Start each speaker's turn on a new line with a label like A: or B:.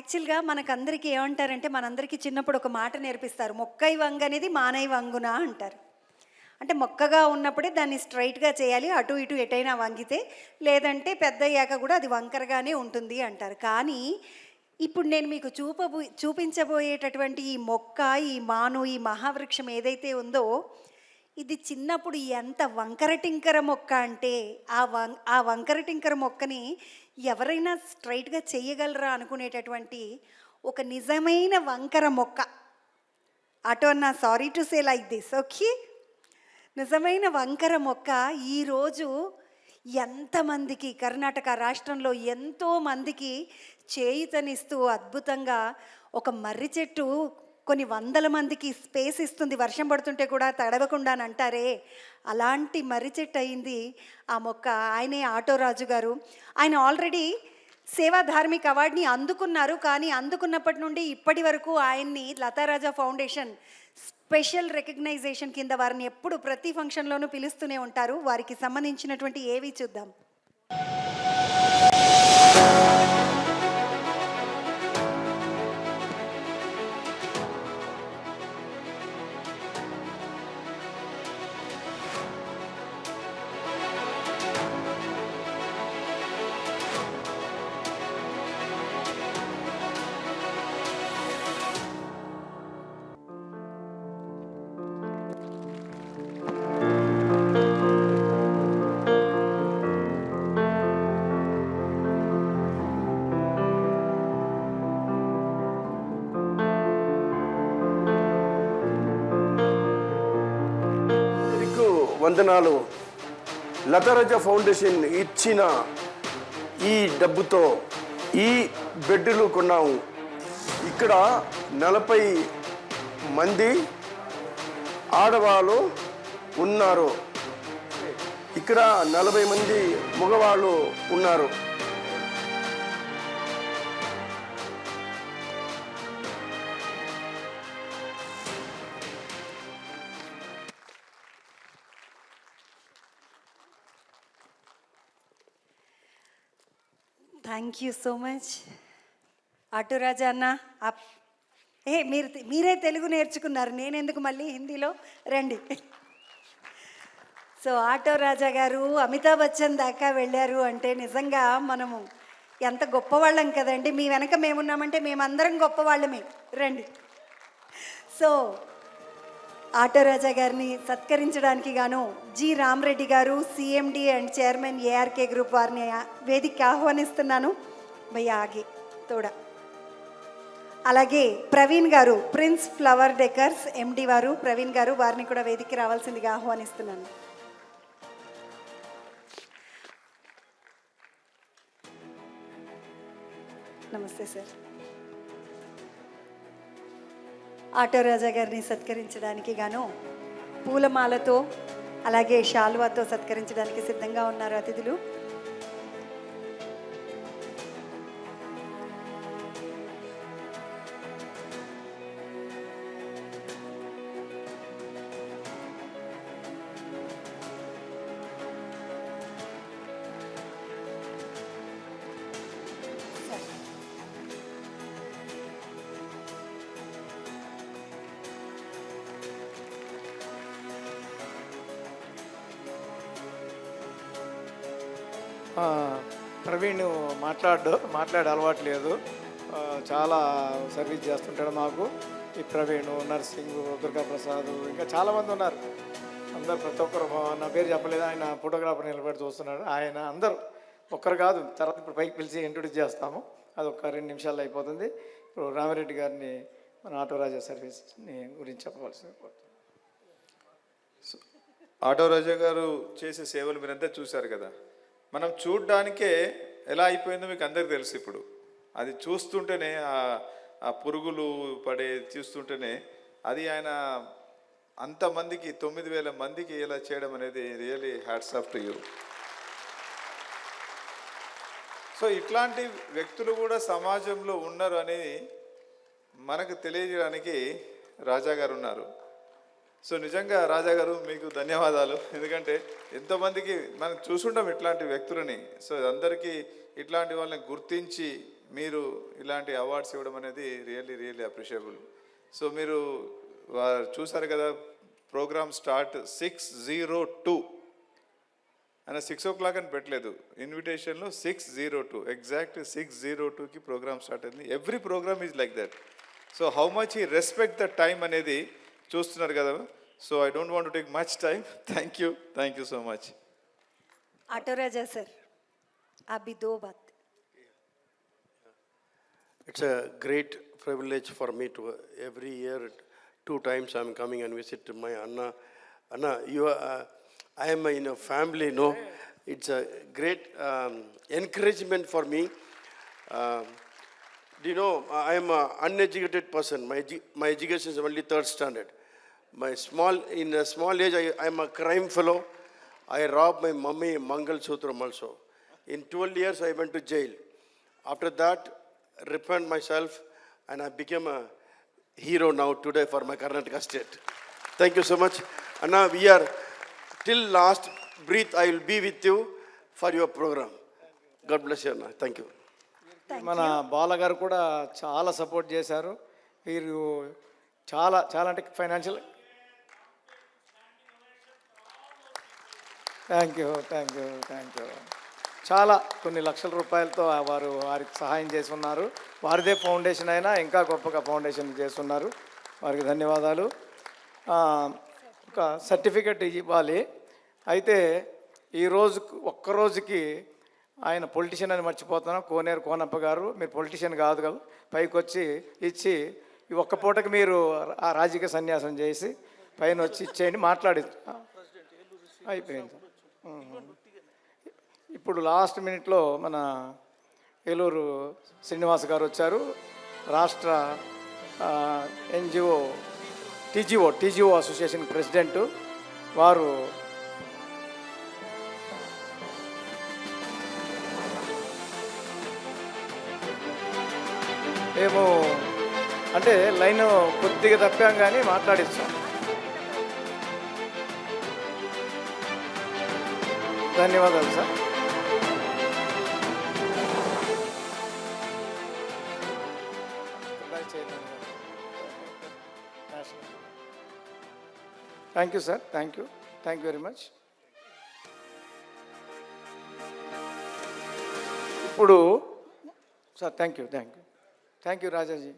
A: యాక్చువల్‌గా మనకందరికీ ఏమంటారంటే, మనందరికీ చిన్నప్పుడు ఒక మాట నేర్పిస్తారు. "మొక్కై వంగనిది మానై వంగునా" అంటారు. అంటే మొక్కగా ఉన్నప్పుడే దాన్ని స్ట్రెయిట్‌గా చేయాలి. అటు ఇటు ఎటైనా వంగితే, లేదంటే పెద్దయ్యాక కూడా అది వంకరగానే ఉంటుంది అంటారు. కానీ ఇప్పుడు నేను మీకు చూపించబోయేటటువంటి ఈ మొక్క, ఈ మాను, ఈ మహావృక్షం ఏదైతే ఉందో, ఇది చిన్నప్పుడు ఎంత వంకర టింకర మొక్క అంటే, ఆ వంకర టింకర మొక్కని ఎవరైనా స్ట్రెయిట్‌గా చేయగలరా అనుకునేటటువంటి ఒక నిజమైన వంకర మొక్క. అటు అన్నా sorry to say like this. Okay. నిజమైన వంకర మొక్క ఈరోజు ఎంతమందికి కర్ణాటక రాష్ట్రంలో ఎంతోమందికి చేయూతనిస్తూ అద్భుతంగా ఒక మర్రి చెట్టు కొన్ని వందల మందికి స్పేస్ ఇస్తుంది. వర్షం పడుతుంటే కూడా తడవకుండా అని అంటారే, అలాంటి మర్రి చెట్టు అయింది ఆ మొక్క. ఆయనే ఆటోరాజు గారు. ఆయన ఆల్రెడీ సేవా ధార్మిక్ అవార్డుని అందుకున్నారు. కానీ అందుకున్నప్పటి నుండి ఇప్పటి వరకు ఆయన్ని లతారాజా ఫౌండేషన్ స్పెషల్ రికగ్నైజేషన్ కింద వారిని ఎప్పుడు ప్రతి ఫంక్షన్లోనూ పిలుస్తూనే ఉంటారు. వారికి సంబంధించినటువంటి ఏవి చూద్దాం.
B: వందనాలు. లతారాజా ఫౌండేషన్ ఇచ్చిన ఈ డబ్బుతో ఈ బెడ్లు కొన్నాము. ఇక్కడ 40 మంది ఆడవాళ్ళు ఉన్నారు. ఇక్కడ 40 మంది మగవాళ్ళు ఉన్నారు.
A: థ్యాంక్ యూ సో మచ్ ఆటోరాజా అన్న. మీరే తెలుగు నేర్చుకున్నారు, నేను ఎందుకు మళ్ళీ హిందీలో రండి. సో ఆటోరాజా గారు అమితాబ్ బచ్చన్ దాకా వెళ్ళారు అంటే నిజంగా మనము ఎంత గొప్పవాళ్ళం కదండి. మీ వెనక మేమున్నామంటే మేమందరం గొప్పవాళ్ళమే. రండి. సో ఆటోరాజా గారిని సత్కరించడానికి గాను జి రామరెడ్డి గారు, CMD and chairman ARK group వారిని వేదికకి ఆహ్వానిస్తున్నాను. భయ్య ఆగి తోడ. అలాగే ప్రవీణ్ గారు, ప్రిన్స్ ఫ్లవర్ డెకర్స్ ఎండి వారు ప్రవీణ్ గారు, వారిని కూడా వేదికకి రావాల్సిందిగా ఆహ్వానిస్తున్నాను. నమస్తే సార్. ఆటోరాజా గారిని సత్కరించడానికి గాను పూలమాలతో అలాగే శాల్వాతో సత్కరించడానికి సిద్ధంగా ఉన్నారు అతిథులు.
C: ప్రవీణ్ మాట్లాడే అలవాటు లేదు. చాలా సర్వీస్ చేస్తుంటాడు మాకు. ఈ ప్రవీణ్, నర్సింగ్, దుర్గాప్రసాద్, ఇంకా చాలామంది ఉన్నారు. అందరు ప్రతి ఒక్కరు, నా పేరు చెప్పలేదు, ఆయన ఫోటోగ్రాఫర్ నిలబడి చూస్తున్నాడు. ఆయన అందరూ ఒక్కరు కాదు. తర్వాత ఇప్పుడు పైకి పిలిచి ఇంట్రొడ్యూస్ చేస్తాము. అది ఒక 2 నిమిషాల్లో అయిపోతుంది. ఇప్పుడు రామిరెడ్డి గారిని మన ఆటోరాజా సర్వీస్ని గురించి చెప్పవలసింది.
D: ఆటోరాజా గారు చేసే సేవలు మీరంతా చూశారు కదా. మనం చూడ్డానికే ఎలా అయిపోయిందో మీకు అందరికీ తెలుసు. ఇప్పుడు అది చూస్తుంటేనే ఆ పురుగులు పడే చూస్తుంటేనే అది ఆయన అంతమందికి 9,000 మందికి ఇలా చేయడం అనేది really hats off to you. So ఇట్లాంటి వ్యక్తులు కూడా సమాజంలో ఉన్నారు అనేది మనకు తెలియజేయడానికి రాజా గారు ఉన్నారు. సో నిజంగా రాజా గారు మీకు ధన్యవాదాలు. ఎందుకంటే ఎంతోమందికి మనం చూసుంటాం ఇట్లాంటి వ్యక్తులని. సో అందరికీ ఇట్లాంటి వాళ్ళని గుర్తించి మీరు ఇలాంటి అవార్డ్స్ ఇవ్వడం అనేది రియల్లీ అప్రిషియబుల్. సో మీరు చూసారు కదా, ప్రోగ్రామ్ స్టార్ట్ 6:02 ఆయన 6 o'clock అని పెట్టలేదు ఇన్విటేషన్లో, 6:02 ఎగ్జాక్ట్ 6:02కి ప్రోగ్రామ్ స్టార్ట్ అయింది. Every programme is like that. So how much ఈ రెస్పెక్ట్ ద టైం అనేది చూస్తున్నారు కదా. So I don't want to take much time. Thank you so much.
A: Auto Raja sir, अभी 2 बात.
B: It's a great privilege for me to every year 2 times I'm coming and visit my Anna. Anna, you are, I am in a family, no? It's a great encouragement for me. Do you know, I am an uneducated person. My education is only 3rd standard. In a small age, I am a crime fellow. I robbed my mummy Mangal Sutram also. In 12 years, I went to jail. After that, repent myself, and I became a hero now today for my Karnataka state. Thank you so much. Anna, we are till last breath. I will be with you for your program. God bless you, Anna. Thank you.
C: మన బాలగారు కూడా చాలా support చేశారు. వీరు చాలా అంటే financial thank you చాలా కొన్ని లక్షల రూపాయలతో వారికి సహాయం చేసి ఉన్నారు. వారిదే ఫౌండేషన్ అయినా ఇంకా గొప్పగా ఫౌండేషన్ చేస్తున్నారు. వారికి ధన్యవాదాలు. ఒక సర్టిఫికెట్ ఇవ్వాలి. అయితే ఈరోజు ఒక్కరోజుకి ఆయన పొలిటీషియన్ అని మర్చిపోతున్నాం. కోనేరు కోనప్ప గారు, మీరు పొలిటీషియన్ కాదు కదా, పైకి వచ్చి ఇచ్చి ఈ ఒక్క పూటకి మీరు ఆ రాజకీయ సన్యాసం చేసి పైన వచ్చి ఇచ్చేయండి, మాట్లాడి అయిపోయింది. ఇప్పుడు లాస్ట్ మినిట్లో మన ఏలూరు శ్రీనివాస్ గారు వచ్చారు, రాష్ట్ర ఎన్జిఓ టీజీఓ అసోసియేషన్ ప్రెసిడెంట్. వారు మేము అంటే లైన్ కొద్దిగా తప్పాం కానీ మాట్లాడిస్తాం. ధన్యవాదాలు sir. Thank you sir. Thank you very much. ఇప్పుడు సార్ థ్యాంక్ యూ రాజాజీ.